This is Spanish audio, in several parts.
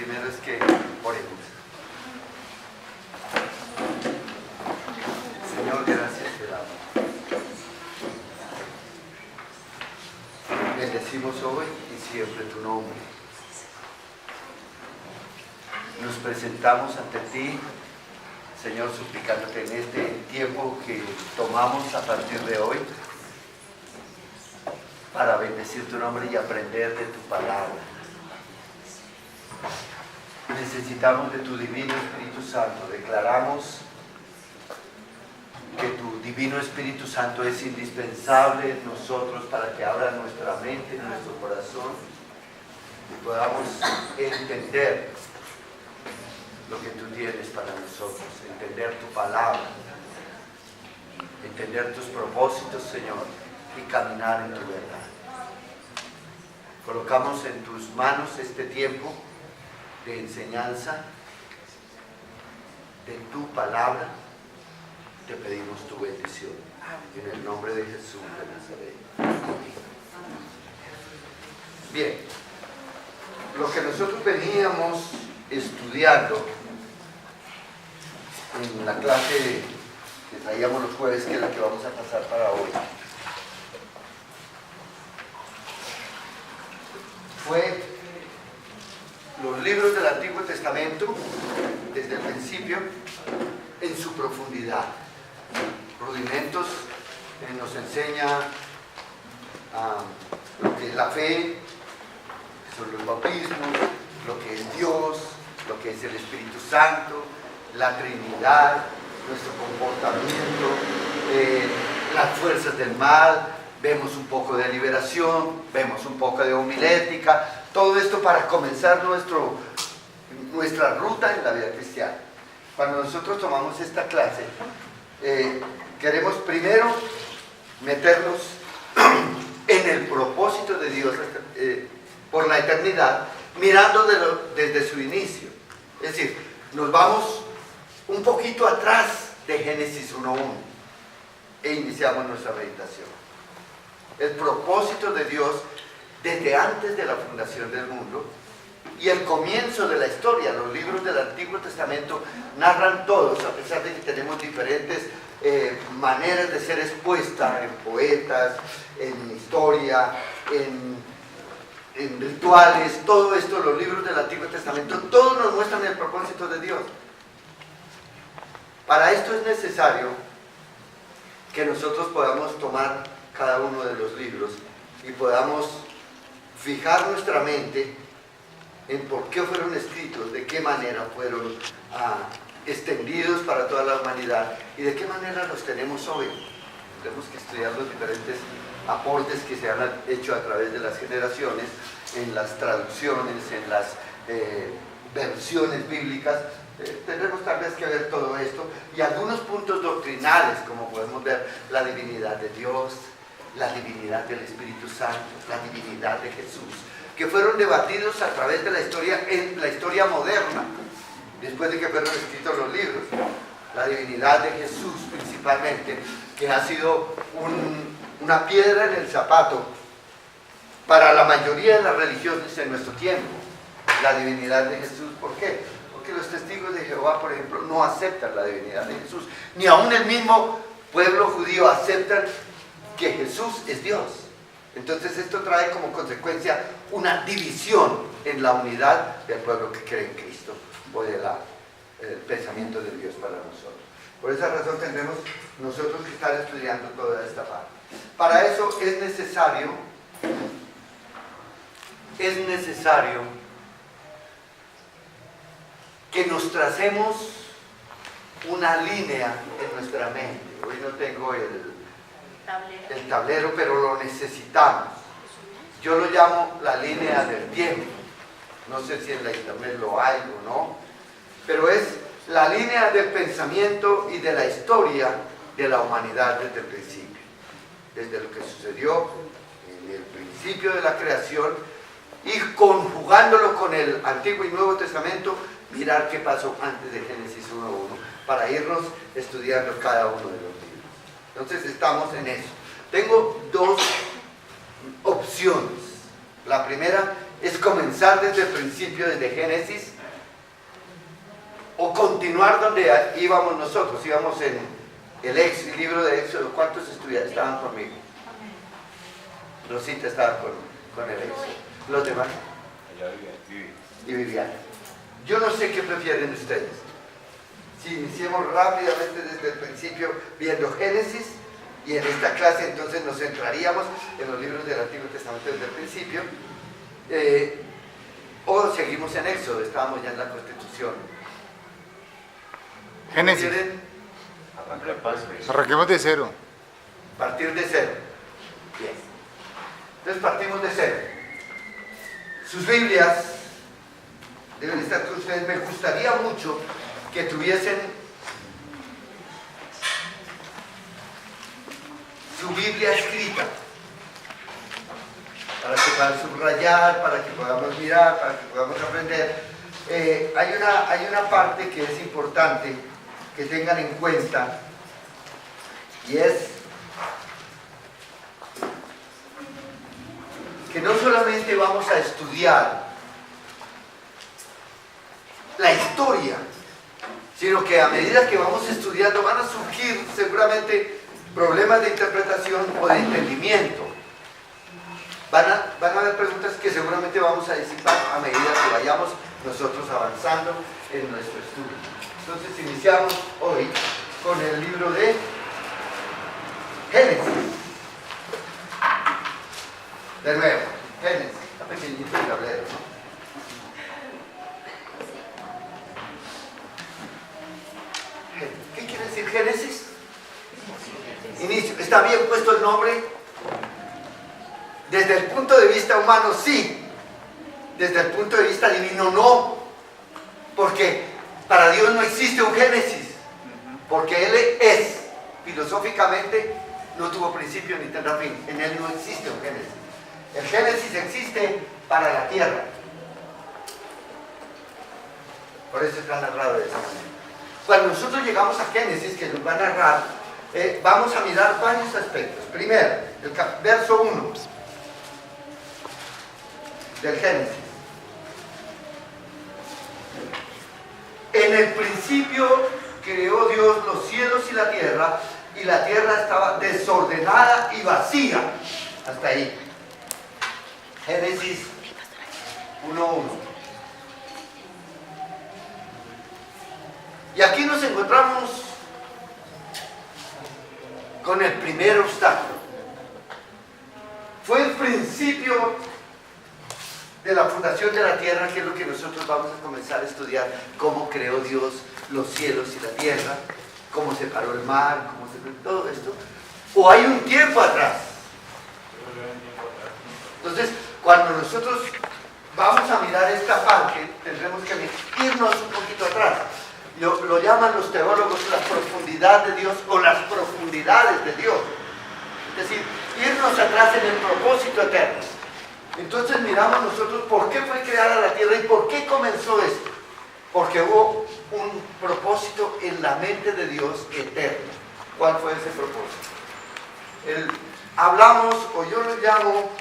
primero es que oremos. Señor, gracias te damos. Bendecimos hoy y siempre tu nombre. Nos presentamos ante ti, Señor, suplicándote en este tiempo que tomamos a partir de hoy para bendecir tu nombre y aprender de tu palabra. Necesitamos de tu divino Espíritu Santo. Declaramos que tu divino Espíritu Santo es indispensable en nosotros para que abra nuestra mente, nuestro corazón y podamos entender lo que tú tienes para nosotros, entender tu palabra, entender tus propósitos, Señor, y caminar en tu verdad. Colocamos en tus manos este tiempo de enseñanza de tu palabra. Te pedimos tu bendición. En el nombre de Jesús de Nazaret. Amén. Bien, lo que nosotros veníamos estudiando en la clase que traíamos los jueves, que es la que vamos a pasar para hoy, fue los libros del Antiguo Testamento desde el principio en su profundidad. Rudimentos que nos enseña lo que es la fe, que son los bautismos, lo que es Dios, lo que es el Espíritu Santo, la Trinidad, nuestro comportamiento, las fuerzas del mal. Vemos un poco de liberación, vemos un poco de homilética, todo esto para comenzar nuestra ruta en la vida cristiana. Cuando nosotros tomamos esta clase, queremos primero meternos en el propósito de Dios por la eternidad, mirando desde su inicio. Es decir, nos vamos un poquito atrás de Génesis 1:1 e iniciamos nuestra meditación. El propósito de Dios desde antes de la fundación del mundo y el comienzo de la historia. Los libros del Antiguo Testamento narran todos, a pesar de que tenemos diferentes maneras de ser expuesta en poetas, en historia, en rituales, todo esto, los libros del Antiguo Testamento, todos nos muestran el propósito de Dios. Para esto es necesario que nosotros podamos tomar cada uno de los libros y podamos fijar nuestra mente en por qué fueron escritos, de qué manera fueron extendidos para toda la humanidad y de qué manera los tenemos hoy. Tenemos que estudiar los diferentes aportes que se han hecho a través de las generaciones, en las traducciones, en las versiones bíblicas. Tendremos tal vez que ver todo esto y algunos puntos doctrinales, como podemos ver la divinidad de Dios, la divinidad del Espíritu Santo, la divinidad de Jesús, que fueron debatidos a través de la historia, en la historia moderna, después de que fueron escritos los libros. La divinidad de Jesús principalmente, que ha sido una piedra en el zapato para la mayoría de las religiones en nuestro tiempo. La divinidad de Jesús, ¿por qué? Porque los testigos de Jehová, por ejemplo, no aceptan la divinidad de Jesús, ni aún el mismo pueblo judío aceptan que Jesús es Dios. Entonces esto trae como consecuencia una división en la unidad del pueblo que cree en Cristo o del pensamiento de Dios para nosotros. Por esa razón tendremos nosotros que estar estudiando toda esta parte. Para eso es necesario que nos tracemos una línea en nuestra mente. Hoy no tengo el tablero, pero lo necesitamos. Yo lo llamo la línea del tiempo. No sé si en la internet lo hay o no, pero es la línea del pensamiento y de la historia de la humanidad desde el principio. Desde lo que sucedió en el principio de la creación y conjugándolo con el Antiguo y Nuevo Testamento, mirar qué pasó antes de Génesis 1:1 para irnos estudiando cada uno de los libros. Entonces estamos en eso. Tengo dos opciones. La primera es comenzar desde el principio, desde Génesis, o continuar donde íbamos nosotros. Íbamos en el libro de Éxodo. ¿Cuántos estudiantes estaban conmigo? Rosita estaba con el Éxodo. ¿Los demás? Y Viviana. Yo no sé qué prefieren ustedes. Si iniciemos rápidamente desde el principio viendo Génesis, y en esta clase entonces nos centraríamos en los libros del Antiguo Testamento desde el principio, o seguimos en Éxodo, estábamos ya en la Constitución. Génesis. ¿Quieren? Arranquemos de cero. Partir de cero. Bien. Entonces partimos de cero. Sus Biblias deben estar con ustedes. Me gustaría mucho que tuviesen su Biblia escrita, para que puedan subrayar, para que podamos mirar, para que podamos aprender. Hay una parte que es importante que tengan en cuenta, y es que no solamente vamos a estudiar la historia, sino que a medida que vamos estudiando van a surgir seguramente problemas de interpretación o de entendimiento. Van a haber preguntas que seguramente vamos a disipar a medida que vayamos nosotros avanzando en nuestro estudio. Entonces iniciamos hoy con el libro de Génesis. De nuevo, Génesis. Está pequeñito el tablero, ¿no? ¿Qué quiere decir Génesis? Inicio. ¿Está bien puesto el nombre? Desde el punto de vista humano, sí. Desde el punto de vista divino, no. Porque para Dios no existe un Génesis. Porque Él es. Filosóficamente no tuvo principio ni tendrá fin. En Él no existe un Génesis. El Génesis existe para la tierra. Por eso está narrado de esa manera. Cuando nosotros llegamos a Génesis, que nos va a narrar, vamos a mirar varios aspectos. Primero, el verso 1 del Génesis. En el principio creó Dios los cielos y la tierra estaba desordenada y vacía. Hasta ahí. Génesis 1:1. Y aquí nos encontramos con el primer obstáculo. Fue el principio de la fundación de la tierra, que es lo que nosotros vamos a comenzar a estudiar: cómo creó Dios los cielos y la tierra, cómo separó el mar, cómo separó todo esto. O hay un tiempo atrás. Entonces, cuando nosotros vamos a mirar esta parte, tendremos que irnos un poquito atrás. Lo llaman los teólogos la profundidad de Dios, o las profundidades de Dios. Es decir, irnos atrás en el propósito eterno. Entonces miramos nosotros por qué fue creada la tierra y por qué comenzó esto. Porque hubo un propósito en la mente de Dios eterno. ¿Cuál fue ese propósito? Hablamos, o yo lo llamo,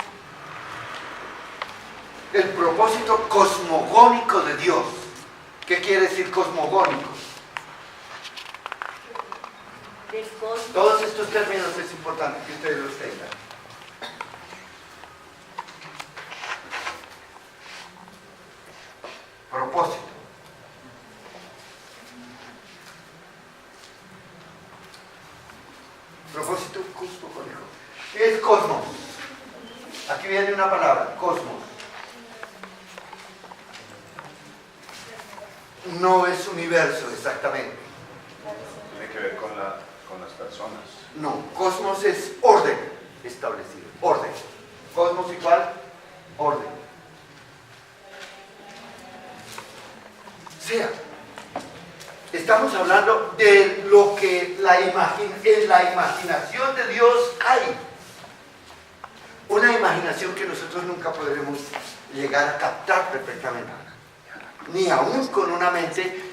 el propósito cosmogónico de Dios. ¿Qué quiere decir cosmogónico? Todos estos términos es importante que ustedes los tengan. Propósito. Propósito cosmogónico. ¿Qué es cosmos? Aquí viene una palabra, cosmos. No es universo exactamente. Tiene que ver con las personas. No, cosmos es orden establecido. Orden. Cosmos igual orden. O sea, estamos hablando de lo que en la imaginación de Dios hay. Una imaginación que nosotros nunca podremos llegar a captar perfectamente. Ni aún con una mente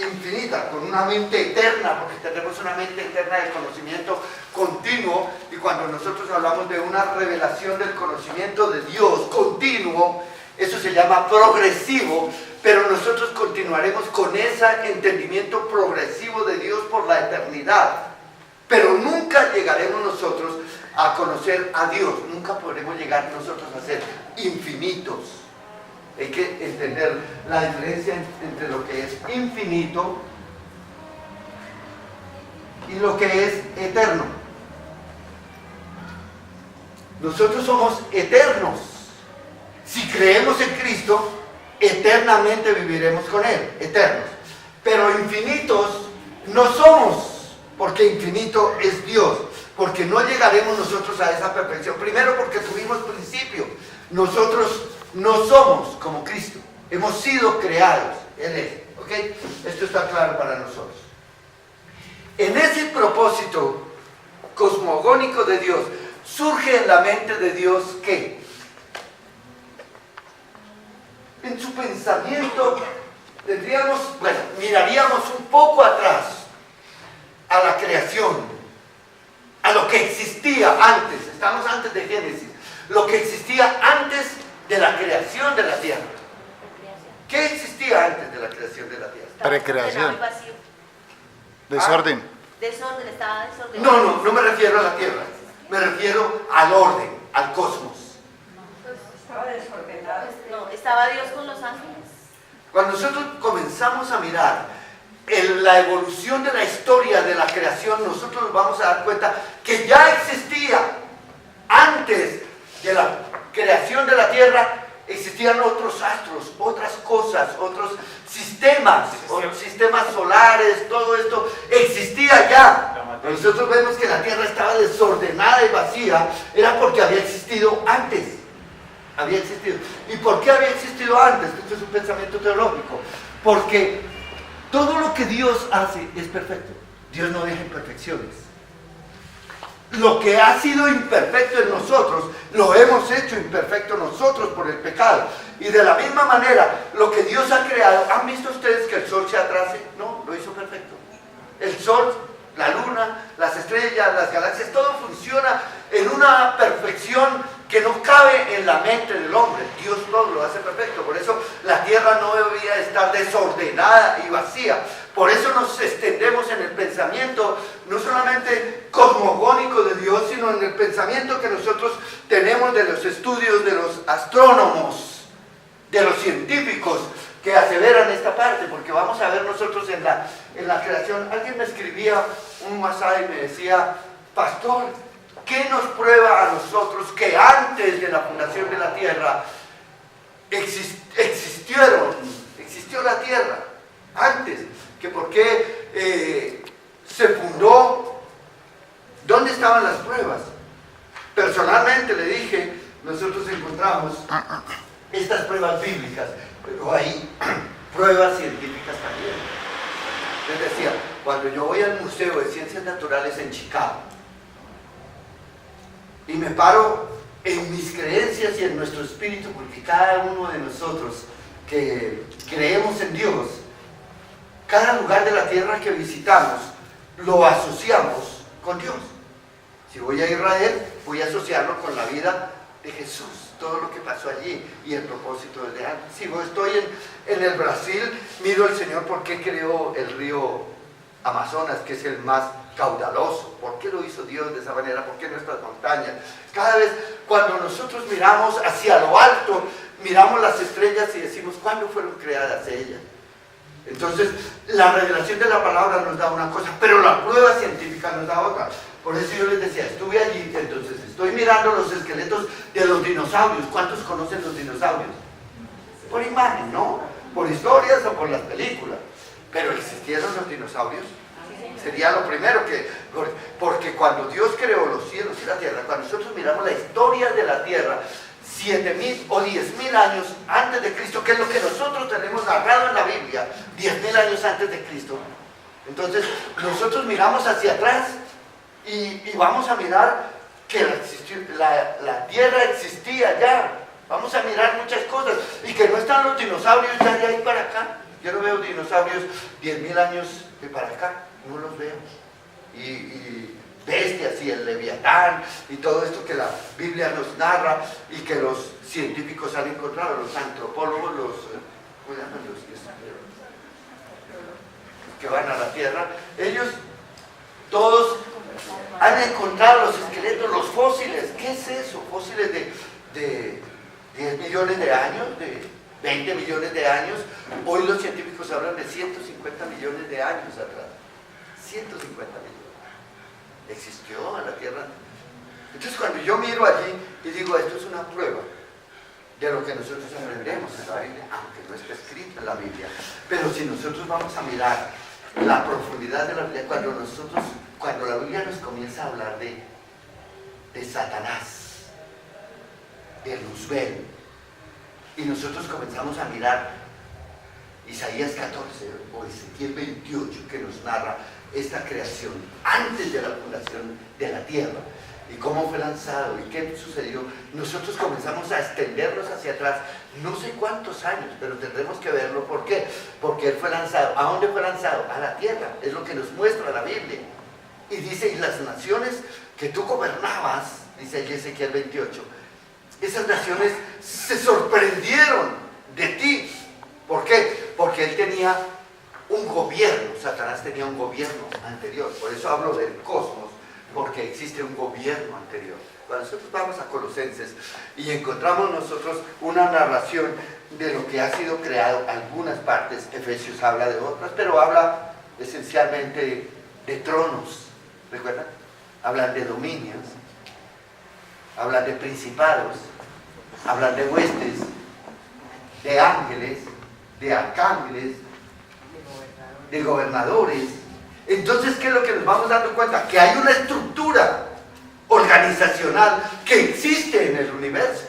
infinita, con una mente eterna, porque tenemos una mente eterna de conocimiento continuo, y cuando nosotros hablamos de una revelación del conocimiento de Dios continuo, eso se llama progresivo, pero nosotros continuaremos con ese entendimiento progresivo de Dios por la eternidad, pero nunca llegaremos nosotros a conocer a Dios, nunca podremos llegar nosotros a ser infinitos. Hay que entender la diferencia entre lo que es infinito y lo que es eterno. Nosotros somos eternos. Si creemos en Cristo, eternamente viviremos con Él, eternos. Pero infinitos no somos, porque infinito es Dios, porque no llegaremos nosotros a esa perfección. Primero porque tuvimos principio. Nosotros no somos como Cristo, hemos sido creados, Él es, ¿ok? Esto está claro para nosotros. En ese propósito cosmogónico de Dios, surge en la mente de Dios ¿qué? En su pensamiento miraríamos un poco atrás a la creación, a lo que existía antes, estamos antes de Génesis, lo que existía antes de la creación de la tierra. ¿Qué existía antes de la creación de la tierra? Precreación. Desorden. Desorden, estaba desordenado. No me refiero a la tierra, me refiero al orden, al cosmos. Estaba desordenado. No, estaba Dios con los ángeles. Cuando nosotros comenzamos a mirar la evolución de la historia de la creación, nosotros nos vamos a dar cuenta que ya existía antes de la creación de la tierra, existían otros astros, otras cosas, otros sistemas, sistemas solares, todo esto existía ya. Nosotros vemos que la tierra estaba desordenada y vacía, era porque había existido antes. Había existido. ¿Y por qué había existido antes? Esto es un pensamiento teológico. Porque todo lo que Dios hace es perfecto. Dios no deja imperfecciones. Lo que ha sido imperfecto en nosotros, lo hemos hecho imperfecto nosotros por el pecado. Y de la misma manera, lo que Dios ha creado, ¿han visto ustedes que el sol se atrase? No, lo hizo perfecto. El sol, la luna, las estrellas, las galaxias, todo funciona en una perfección que no cabe en la mente del hombre. Dios todo lo hace perfecto. Por eso la tierra no debía estar desordenada y vacía. Por eso nos extendemos en el pensamiento, no solamente cosmogónico de Dios, sino en el pensamiento que nosotros tenemos de los estudios de los astrónomos, de los científicos que aseveran esta parte, porque vamos a ver nosotros en la creación. Alguien me escribía un WhatsApp y me decía, pastor, ¿qué nos prueba a nosotros que antes de la fundación de la tierra existió la tierra? Antes, que por qué se fundó, ¿dónde estaban las pruebas? Personalmente le dije, nosotros encontramos estas pruebas bíblicas, pero hay pruebas científicas también. Les decía, cuando yo voy al Museo de Ciencias Naturales en Chicago y me paro en mis creencias y en nuestro espíritu, porque cada uno de nosotros que creemos en Dios, cada lugar de la tierra que visitamos lo asociamos con Dios. Si voy a Israel, voy a asociarlo con la vida de Jesús, todo lo que pasó allí y el propósito desde antes. Si estoy en el Brasil, miro al Señor por qué creó el río Amazonas, que es el más caudaloso. ¿Por qué lo hizo Dios de esa manera? ¿Por qué nuestras montañas? Cada vez cuando nosotros miramos hacia lo alto, miramos las estrellas y decimos, ¿cuándo fueron creadas ellas? Entonces, la revelación de la palabra nos da una cosa, pero la prueba científica nos da otra. Por eso yo les decía, estuve allí, entonces estoy mirando los esqueletos de los dinosaurios. ¿Cuántos conocen los dinosaurios? Por imagen, ¿no? Por historias o por las películas. Pero ¿existieron los dinosaurios? Sería lo primero porque cuando Dios creó los cielos y la tierra, cuando nosotros miramos la historia de la tierra, 7.000 o 10.000 años antes de Cristo, que es lo que nosotros tenemos narrado en la Biblia, 10.000 años antes de Cristo. Entonces, nosotros miramos hacia atrás y vamos a mirar que la tierra existía ya. Vamos a mirar muchas cosas y que no están los dinosaurios ya de ahí para acá. Yo no veo dinosaurios 10.000 años de para acá, no los veo. Y bestias y el Leviatán y todo esto que la Biblia nos narra y que los científicos han encontrado, los antropólogos, ¿cómo llaman los que van a la Tierra? Ellos todos han encontrado los esqueletos, los fósiles. ¿Qué es eso? Fósiles de 10 millones de años, de 20 millones de años. Hoy los científicos hablan de 150 millones de años atrás. 150 millones. Existió en la Tierra. Entonces cuando yo miro allí y digo, esto es una prueba de lo que nosotros aprendemos en la Biblia, aunque no está escrito en la Biblia, pero si nosotros vamos a mirar la profundidad de la Biblia, cuando la Biblia nos comienza a hablar de Satanás, de Luzbel, y nosotros comenzamos a mirar Isaías 14 o Ezequiel 28, que nos narra esta creación antes de la fundación de la tierra y cómo fue lanzado y qué sucedió, nosotros comenzamos a extendernos hacia atrás, no sé cuántos años, pero tendremos que verlo. ¿Por qué? Porque él fue lanzado. ¿A dónde fue lanzado? A la tierra, es lo que nos muestra la Biblia. Y dice, y las naciones que tú gobernabas, dice Ezequiel 28, esas naciones se sorprendieron de ti. ¿Por qué? Porque él tenía un gobierno, Satanás tenía un gobierno anterior. Por eso hablo del cosmos, porque existe un gobierno anterior. Cuando nosotros vamos a Colosenses y encontramos nosotros una narración de lo que ha sido creado, algunas partes, Efesios habla de otras, pero habla esencialmente de tronos, ¿recuerdan? Hablan de dominios, hablan de principados, hablan de huestes, de ángeles, de arcángeles, de gobernadores. Entonces, ¿qué es lo que nos vamos dando cuenta? Que hay una estructura organizacional que existe en el universo,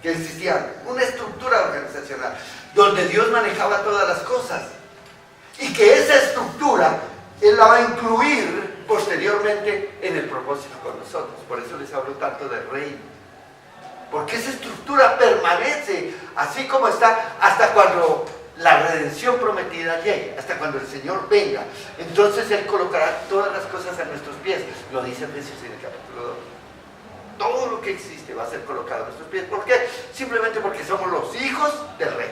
que existía una estructura organizacional donde Dios manejaba todas las cosas, y que esa estructura Él la va a incluir posteriormente en el propósito con nosotros. Por eso les hablo tanto del reino, porque esa estructura permanece así como está hasta cuando la redención prometida llegue, hasta cuando el Señor venga. Entonces Él colocará todas las cosas a nuestros pies. Lo dice Efesios en el capítulo 2. Todo lo que existe va a ser colocado a nuestros pies. ¿Por qué? Simplemente porque somos los hijos del Rey.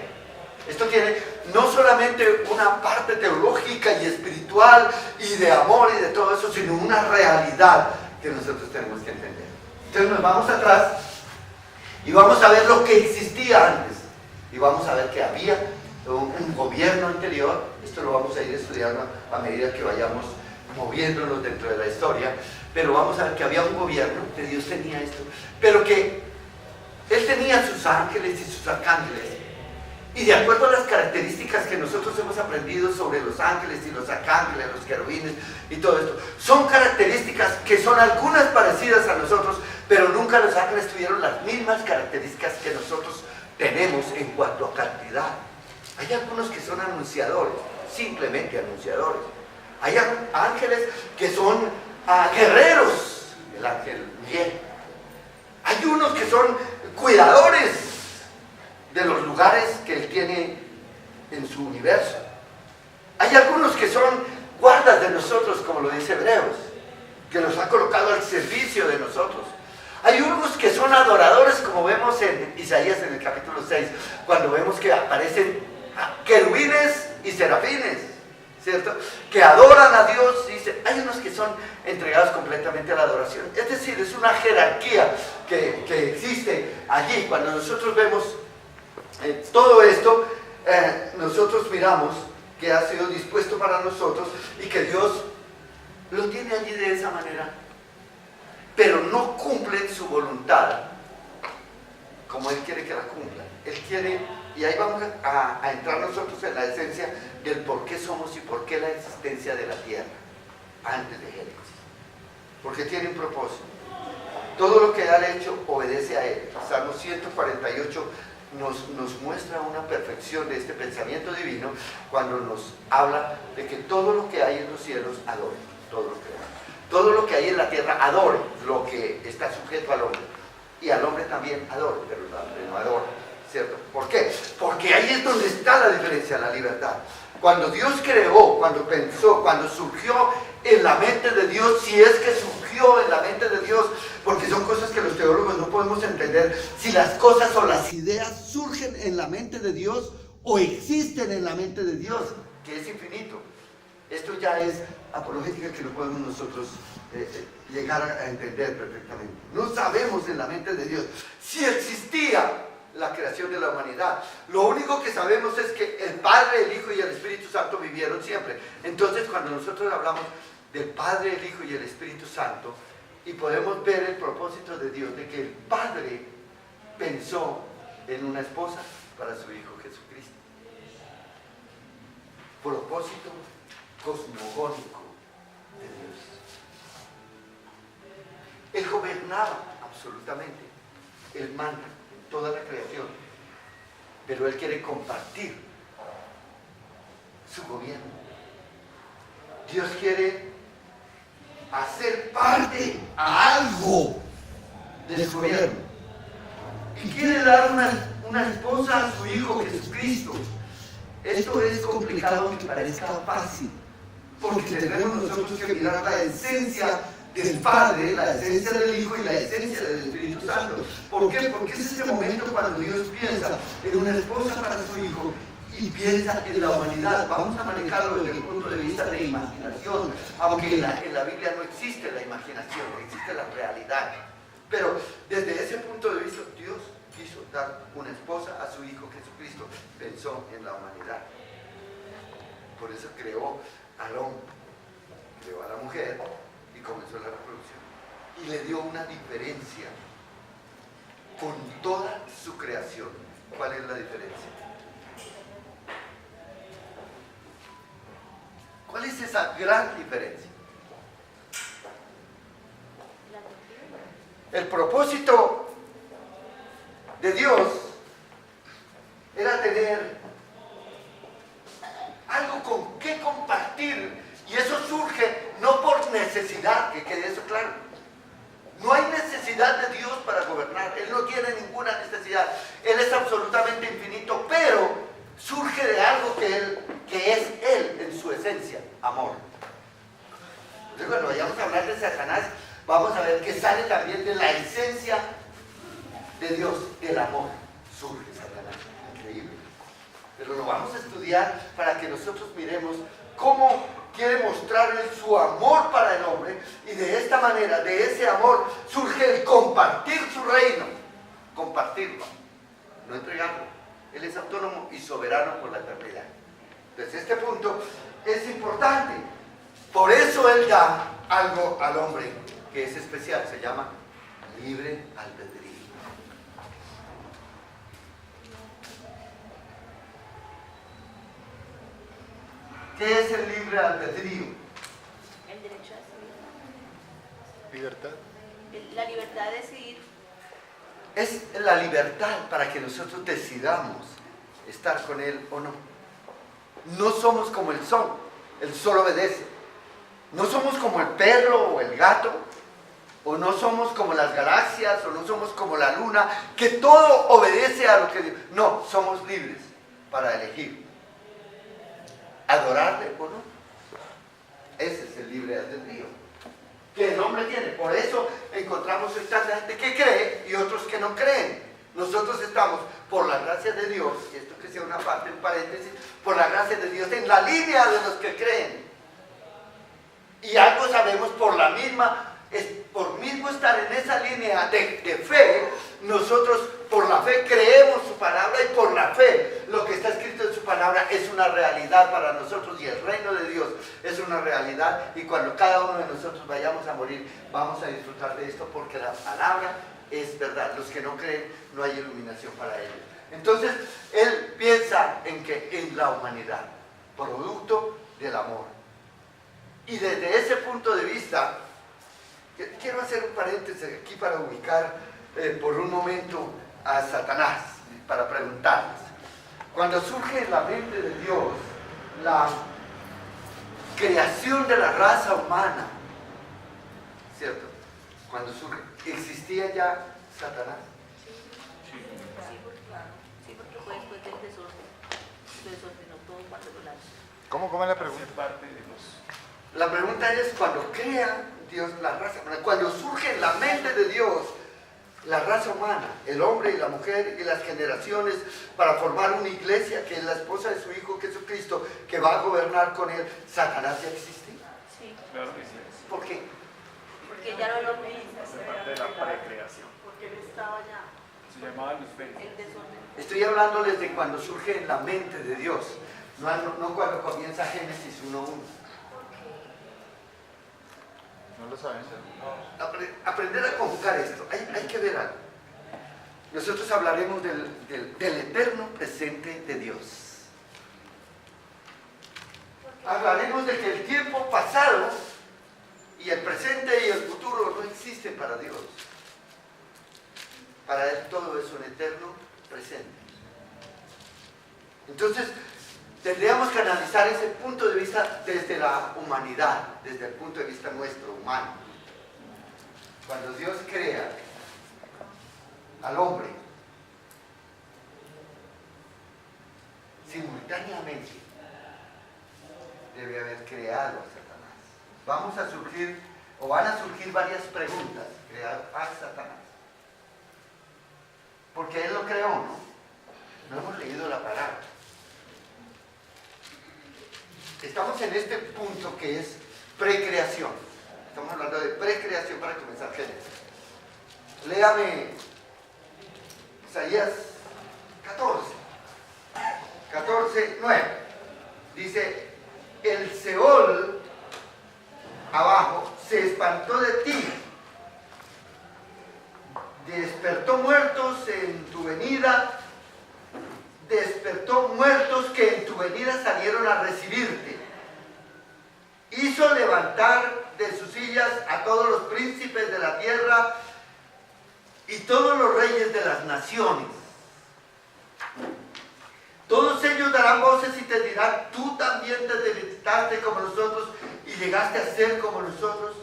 Esto tiene no solamente una parte teológica y espiritual y de amor y de todo eso, sino una realidad que nosotros tenemos que entender. Entonces nos vamos atrás y vamos a ver lo que existía antes. Y vamos a ver que había un gobierno anterior. Esto lo vamos a ir estudiando a medida que vayamos moviéndonos dentro de la historia, pero vamos a ver que había un gobierno, que Dios tenía esto, pero que Él tenía sus ángeles y sus arcángeles, y de acuerdo a las características que nosotros hemos aprendido sobre los ángeles y los arcángeles, los querubines y todo esto, son características que son algunas parecidas a nosotros, pero nunca los ángeles tuvieron las mismas características que nosotros tenemos en cuanto a cantidad. Hay algunos que son anunciadores, simplemente anunciadores. Hay ángeles que son guerreros, el ángel Miguel. Hay unos que son cuidadores de los lugares que Él tiene en su universo. Hay algunos que son guardas de nosotros, como lo dice Hebreos, que los ha colocado al servicio de nosotros. Hay unos que son adoradores, como vemos en Isaías en el capítulo 6, cuando vemos que aparecen querubines y serafines, ¿cierto? Que adoran a Dios. Dice, hay unos que son entregados completamente a la adoración. Es decir, es una jerarquía que existe allí. Cuando nosotros vemos todo esto, nosotros miramos que ha sido dispuesto para nosotros y que Dios lo tiene allí de esa manera, pero no cumplen su voluntad como Él quiere que la cumpla. Él quiere, y ahí vamos a entrar nosotros en la esencia del por qué somos y por qué la existencia de la tierra antes de Génesis. Porque tiene un propósito. Todo lo que Él ha hecho obedece a Él. Salmo 148 nos muestra una perfección de este pensamiento divino cuando nos habla de que todo lo que hay en los cielos adore, todo lo que hay en la tierra adore lo que está sujeto al hombre, y al hombre también adore, pero el hombre no adora, ¿cierto? ¿Por qué? Porque ahí es donde está la diferencia, la libertad. Cuando Dios creó, cuando pensó, cuando surgió en la mente de Dios, si es que surgió en la mente de Dios, porque son cosas que los teólogos no podemos entender, si las cosas o las ideas surgen en la mente de Dios o existen en la mente de Dios, que es infinito. Esto ya es apologética que no podemos nosotros llegar a entender perfectamente. No sabemos en la mente de Dios si existía la creación de la humanidad. Lo único que sabemos es que el Padre, el Hijo y el Espíritu Santo vivieron siempre. Entonces, cuando nosotros hablamos del Padre, el Hijo y el Espíritu Santo, y podemos ver el propósito de Dios, de que el Padre pensó en una esposa para su Hijo Jesucristo. Propósito cosmogónico de Dios. Él gobernaba absolutamente, Él manda en toda la creación, pero Él quiere compartir su gobierno. Dios quiere hacer parte a algo de su gobierno y quiere dar una esposa a su Hijo Jesucristo. Esto es complicado aunque parezca fácil, porque tenemos nosotros que mirar la esencia del Padre, la esencia del Hijo y la esencia del Espíritu Santo. ¿Por qué? Porque es este momento cuando Dios piensa en una esposa para su Hijo y piensa en la humanidad. Vamos a manejarlo desde el punto de vista de imaginación, aunque en la Biblia no existe la imaginación, existe la realidad. Pero desde ese punto de vista, Dios quiso dar una esposa a su Hijo Jesucristo, pensó en la humanidad. Por eso creó al hombre, creó a la mujer y comenzó la reproducción. Y le dio una diferencia con toda su creación. ¿Cuál es la diferencia? ¿Cuál es esa gran diferencia? El propósito de Dios era tener algo con qué compartir, y eso surge no por necesidad, que quede eso claro. No hay necesidad de Dios para gobernar, Él no tiene ninguna necesidad, Él es absolutamente infinito, pero surge de algo que es Él en su esencia, amor. Entonces cuando vayamos a hablar de Satanás, vamos a ver que sale también de la esencia de Dios, el amor. Surge Satanás, increíble. Pero lo vamos a estudiar para que nosotros miremos cómo quiere mostrar Él su amor para el hombre, y de esta manera, de ese amor, surge el compartir su reino, compartirlo, no entregarlo. Él es autónomo y soberano por la eternidad. Desde este punto es importante. Por eso Él da algo al hombre que es especial, se llama libre albedrío. ¿Qué es el libre albedrío? El derecho a decidir. Libertad. La libertad de decidir. Es la libertad para que nosotros decidamos estar con Él o no. No somos como el sol obedece. No somos como el perro o el gato, o no somos como las galaxias, o no somos como la luna, que todo obedece a lo que Dios. No, somos libres para elegir adorarle o no. Ese es el libre albedrío que el hombre tiene. Por eso encontramos esta gente que cree y otros que no creen. Nosotros estamos, por la gracia de Dios, y esto que sea una parte, un paréntesis, por la gracia de Dios, en la línea de los que creen. Y algo sabemos por la misma, por mismo estar en esa línea de fe, nosotros por la fe creemos su palabra, y por la fe lo que está escrito en su palabra es una realidad para nosotros, y el reino de Dios es una realidad, y cuando cada uno de nosotros vayamos a morir vamos a disfrutar de esto, porque la palabra es verdad. Los que no creen, no hay iluminación para ellos. Entonces Él piensa en la humanidad, producto del amor. Y desde ese punto de vista, quiero hacer un paréntesis aquí para ubicar por un momento a Satanás, para preguntarles. Cuando surge en la mente de Dios la creación de la raza humana, ¿cierto? Cuando surge, ¿existía ya Satanás? ¿Cómo es la pregunta? Hacer parte de los... La pregunta es, cuando crea Dios la raza humana, cuando surge en la mente de Dios la raza humana, el hombre y la mujer y las generaciones, para formar una iglesia que es la esposa de su Hijo Jesucristo, que va a gobernar con él, ¿Satanás ya existe? Sí, Claro que sí. ¿Por qué? porque ya no lo mismo. Hace parte de la precreación. Porque él estaba ya. Se llamaba Lucifer. El desorden. Estoy hablándoles de cuando surge en la mente de Dios, no cuando comienza Génesis 1:1. No lo saben. Aprender a conjugar esto, hay que ver algo. Nosotros hablaremos del eterno presente de Dios. Hablaremos de que el tiempo pasado y el presente y el futuro no existen para Dios. Para Él todo es un eterno presente. Entonces, tendríamos que analizar ese punto de vista desde la humanidad, desde el punto de vista nuestro, humano. Cuando Dios crea al hombre, simultáneamente debe haber creado a Satanás. Van a surgir varias preguntas. ¿Crear a Satanás? Porque Él lo creó, ¿no? No hemos leído la palabra. Estamos en este punto que es precreación. Estamos hablando de precreación para comenzar Génesis. Léame Isaías 14:9. Dice, el Seol abajo se espantó de ti, despertó muertos en tu venida, despertó muertos que en tu venida salieron a recibirte. Hizo levantar de sus sillas a todos los príncipes de la tierra y todos los reyes de las naciones. Todos ellos darán voces y te dirán, tú también te debilitaste como nosotros y llegaste a ser como nosotros.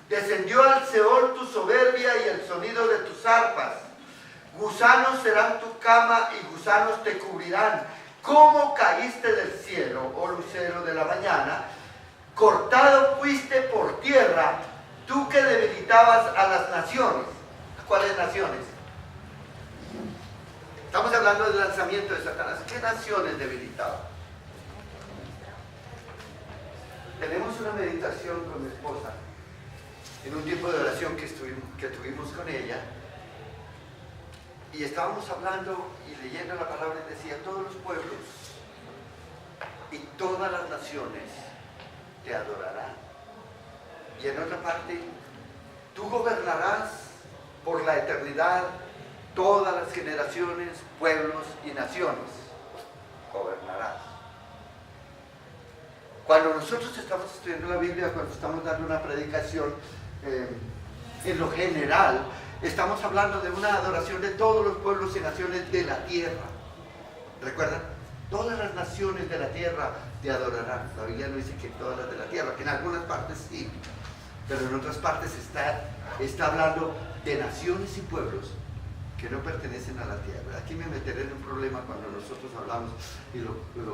Descendió al Seol tu soberbia y el sonido de tus arpas. Gusanos serán tu cama y gusanos te cubrirán. ¿Cómo caíste del cielo, oh lucero de la mañana? Cortado fuiste por tierra, tú que debilitabas a las naciones. ¿Cuáles naciones? Estamos hablando del lanzamiento de Satanás. ¿Qué naciones debilitaba? Tenemos una meditación con mi esposa en un tiempo de oración que tuvimos con ella, y estábamos hablando y leyendo la palabra y decía, todos los pueblos y todas las naciones te adorarán. Y en otra parte, tú gobernarás por la eternidad todas las generaciones, pueblos y naciones. Gobernarás. Cuando nosotros estamos estudiando la Biblia, cuando estamos dando una predicación, en lo general, estamos hablando de una adoración de todos los pueblos y naciones de la tierra. ¿Recuerdan? Todas las naciones de la tierra te adorarán. La Biblia no dice que todas las de la tierra, que en algunas partes sí, pero en otras partes está hablando de naciones y pueblos que no pertenecen a la tierra. Aquí me meteré en un problema cuando nosotros hablamos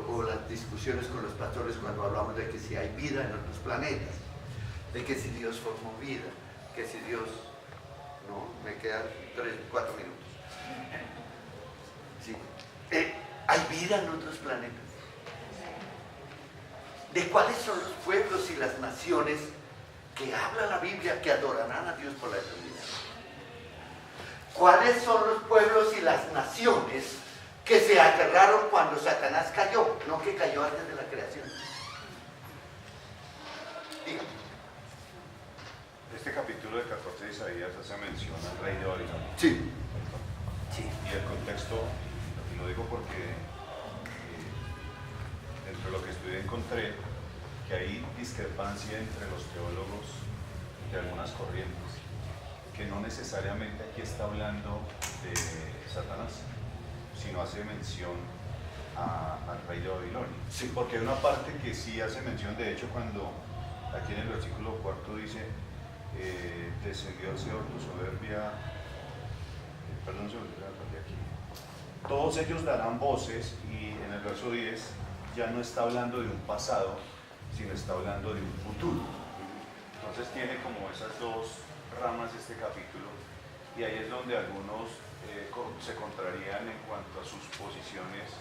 o las discusiones con los pastores cuando hablamos de que si hay vida en otros planetas, de que si Dios formó vida, que si Dios... No, me quedan 4 minutos. Sí. ¿Hay vida en otros planetas? ¿De cuáles son los pueblos y las naciones que habla la Biblia que adorarán a Dios por la eternidad? ¿Cuáles son los pueblos y las naciones que se aterraron cuando Satanás cayó? No que cayó antes de la creación. Dígame. Este capítulo de 14 de Isaías hace mención al rey de Babilonia. Sí. Sí. Y el contexto, lo digo porque dentro de lo que estudié encontré que hay discrepancia entre los teólogos de algunas corrientes, que no necesariamente aquí está hablando de Satanás, sino hace mención al rey de Babilonia. Sí. Porque hay una parte que sí hace mención, de hecho, cuando aquí en el versículo 4 dice, descendió al Seol tu soberbia, perdón, se me olvidó la parte de aquí. Todos ellos darán voces, y en el verso 10 ya no está hablando de un pasado, sino está hablando de un futuro. Entonces tiene como esas dos ramas este capítulo, y ahí es donde algunos se contrarían en cuanto a sus posiciones,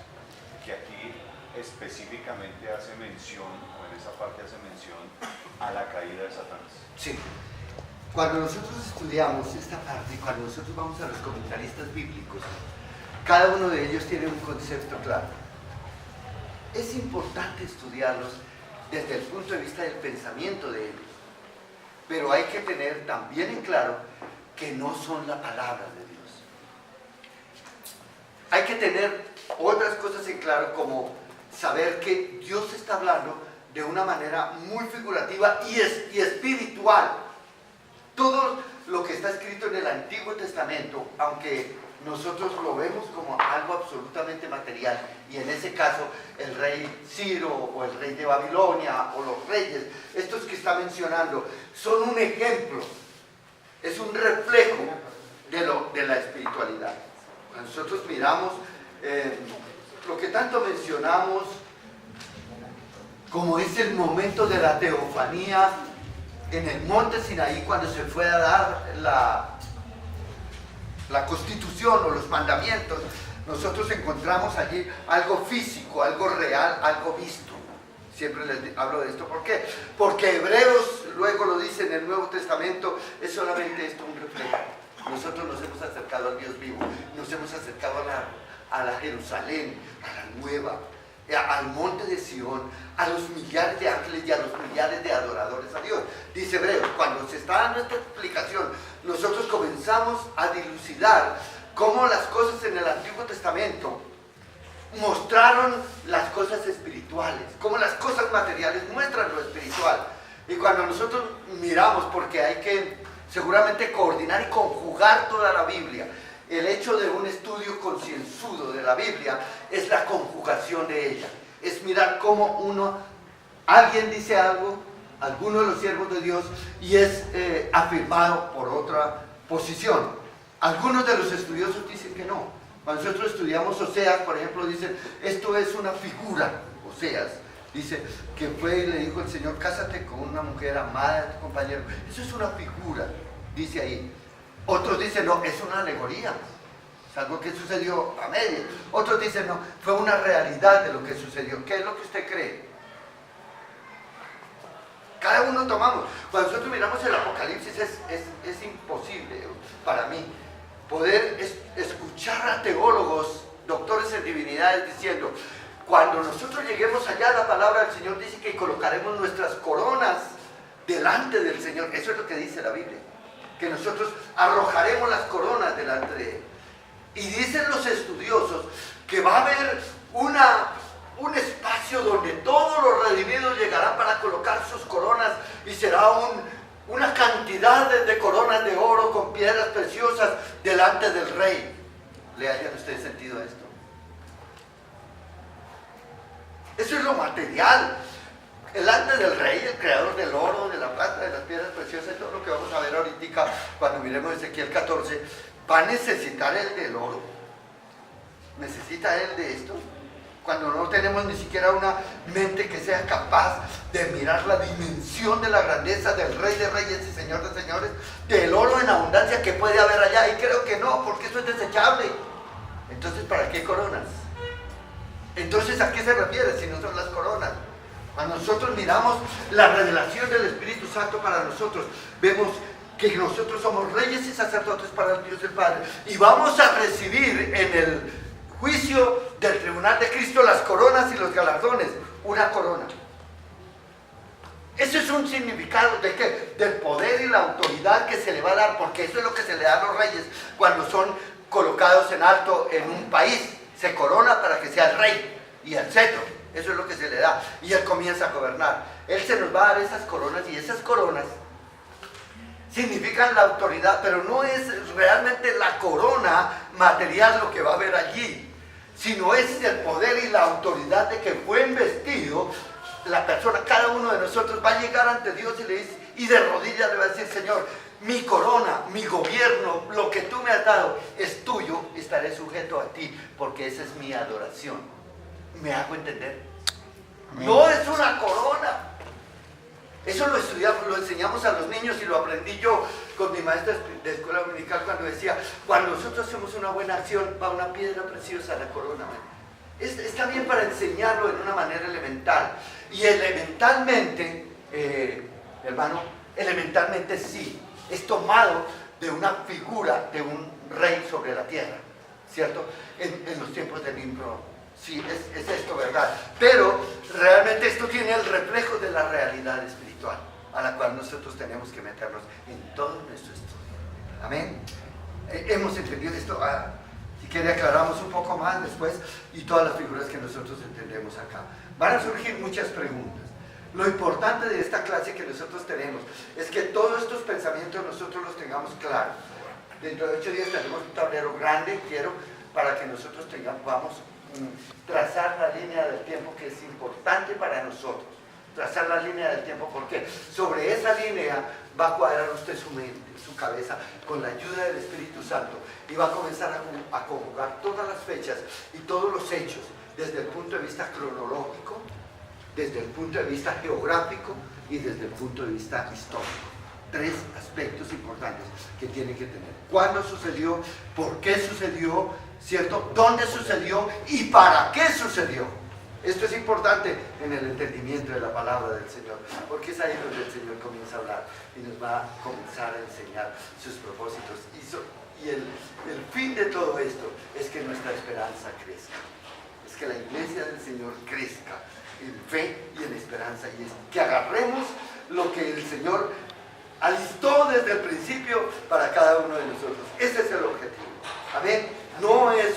que aquí específicamente hace mención, o en esa parte hace mención, a la caída de Satanás. Sí. Cuando nosotros estudiamos esta parte, cuando nosotros vamos a los comentaristas bíblicos, cada uno de ellos tiene un concepto claro. Es importante estudiarlos desde el punto de vista del pensamiento de ellos, pero hay que tener también en claro que no son la palabra de Dios. Hay que tener otras cosas en claro, como saber que Dios está hablando de una manera muy figurativa y espiritual. Todo lo que está escrito en el Antiguo Testamento, aunque nosotros lo vemos como algo absolutamente material, y en ese caso el rey Ciro o el rey de Babilonia o los reyes, estos que está mencionando, son un ejemplo, es un reflejo de la espiritualidad. Nosotros miramos lo que tanto mencionamos, como es el momento de la teofanía en el monte Sinaí, cuando se fue a dar la constitución o los mandamientos. Nosotros encontramos allí algo físico, algo real, algo visto. Siempre les hablo de esto. ¿Por qué? Porque Hebreos, luego lo dice en el Nuevo Testamento, es solamente esto un reflejo. Nosotros nos hemos acercado al Dios vivo, nos hemos acercado a la Jerusalén, a la nueva, al monte de Sión, a los millares de ángeles y a los millares de adoradores a Dios. Dice Hebreos, cuando se está dando esta explicación, nosotros comenzamos a dilucidar cómo las cosas en el Antiguo Testamento mostraron las cosas espirituales, cómo las cosas materiales muestran lo espiritual. Y cuando nosotros miramos, porque hay que seguramente coordinar y conjugar toda la Biblia, el hecho de un estudio concienzudo de la Biblia es la conjugación de ella. Es mirar cómo alguien dice algo, alguno de los siervos de Dios, y es afirmado por otra posición. Algunos de los estudiosos dicen que no. Cuando nosotros estudiamos Oseas, por ejemplo, dicen, esto es una figura. Oseas dice que fue y le dijo el Señor, cásate con una mujer amada de tu compañero. Eso es una figura, dice ahí. Otros dicen, no, es una alegoría, es algo que sucedió a medias. Otros dicen, no, fue una realidad de lo que sucedió. ¿Qué es lo que usted cree? Cada uno tomamos. Cuando nosotros miramos el Apocalipsis es imposible para mí poder escuchar a teólogos, doctores en divinidades diciendo, cuando nosotros lleguemos allá, la palabra del Señor dice que colocaremos nuestras coronas delante del Señor. Eso es lo que dice la Biblia, que nosotros arrojaremos las coronas delante de Él. Y dicen los estudiosos que va a haber un espacio donde todos los redimidos llegarán para colocar sus coronas, y será una cantidad de coronas de oro con piedras preciosas delante del Rey. ¿Le hayan ustedes sentido a esto? Eso es lo material. Delante del Rey, el creador del oro, de la plata, de las piedras preciosas, todo lo que vamos a ver ahorita cuando miremos Ezequiel 14, ¿va a necesitar él del oro? ¿Necesita él de esto? Cuando no tenemos ni siquiera una mente que sea capaz de mirar la dimensión de la grandeza del Rey de Reyes y Señor de Señores, del oro en abundancia que puede haber allá. Y creo que no, porque eso es desechable. Entonces, ¿para qué coronas? Entonces, ¿a qué se refiere si no son las coronas? Cuando nosotros miramos la revelación del Espíritu Santo para nosotros, vemos que nosotros somos reyes y sacerdotes para el Dios el Padre, y vamos a recibir en el juicio del tribunal de Cristo las coronas y los galardones. Una corona. Eso es un significado de ¿qué? Del poder y la autoridad que se le va a dar, porque eso es lo que se le da a los reyes cuando son colocados en alto en un país. Se corona para que sea el rey y el cetro. Eso es lo que se le da. Y él comienza a gobernar. Él se nos va a dar esas coronas, y esas coronas significan la autoridad, pero no es realmente la corona material lo que va a haber allí, sino es el poder y la autoridad de que fue investido la persona. Cada uno de nosotros va a llegar ante Dios y le dice, y de rodillas le va a decir, Señor, mi corona, mi gobierno, lo que tú me has dado es tuyo, estaré sujeto a ti, porque esa es mi adoración. ¿Me hago entender? No es una corona. Eso lo estudiamos, lo enseñamos a los niños y lo aprendí yo con mi maestra de escuela dominical cuando decía, cuando nosotros hacemos una buena acción, va una piedra preciosa a la corona. Está bien para enseñarlo en una manera elemental. Y elementalmente, hermano, elementalmente sí, es tomado de una figura de un rey sobre la tierra, ¿cierto? En los tiempos del libro, sí, es esto, ¿verdad? Pero realmente esto tiene el reflejo de la realidad espiritual a la cual nosotros tenemos que meternos en todo nuestro estudio. Amén. Hemos entendido esto. Si quiere aclaramos un poco más después y todas las figuras que nosotros entendemos acá. Van a surgir muchas preguntas. Lo importante de esta clase que nosotros tenemos es que todos estos pensamientos nosotros los tengamos claros. Dentro de 8 días tenemos un tablero grande, para que nosotros podamos trazar la línea del tiempo que es importante para nosotros. Trazar la línea del tiempo, porque sobre esa línea va a cuadrar usted su mente, su cabeza, con la ayuda del Espíritu Santo, y va a comenzar a conjugar todas las fechas y todos los hechos, desde el punto de vista cronológico, desde el punto de vista geográfico y desde el punto de vista histórico. 3 aspectos importantes que tienen que tener. ¿Cuándo sucedió? ¿Por qué sucedió? ¿Cierto? ¿Dónde sucedió? ¿Y para qué sucedió? Esto es importante en el entendimiento de la palabra del Señor, porque es ahí donde el Señor comienza a hablar y nos va a comenzar a enseñar sus propósitos. Y el fin de todo esto es que nuestra esperanza crezca, es que la iglesia del Señor crezca en fe y en esperanza, y es que agarremos lo que el Señor alistó desde el principio para cada uno de nosotros. Ese es el objetivo. Amén. No es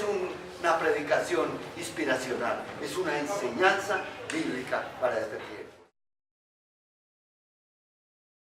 una predicación inspiracional, es una enseñanza bíblica para este tiempo.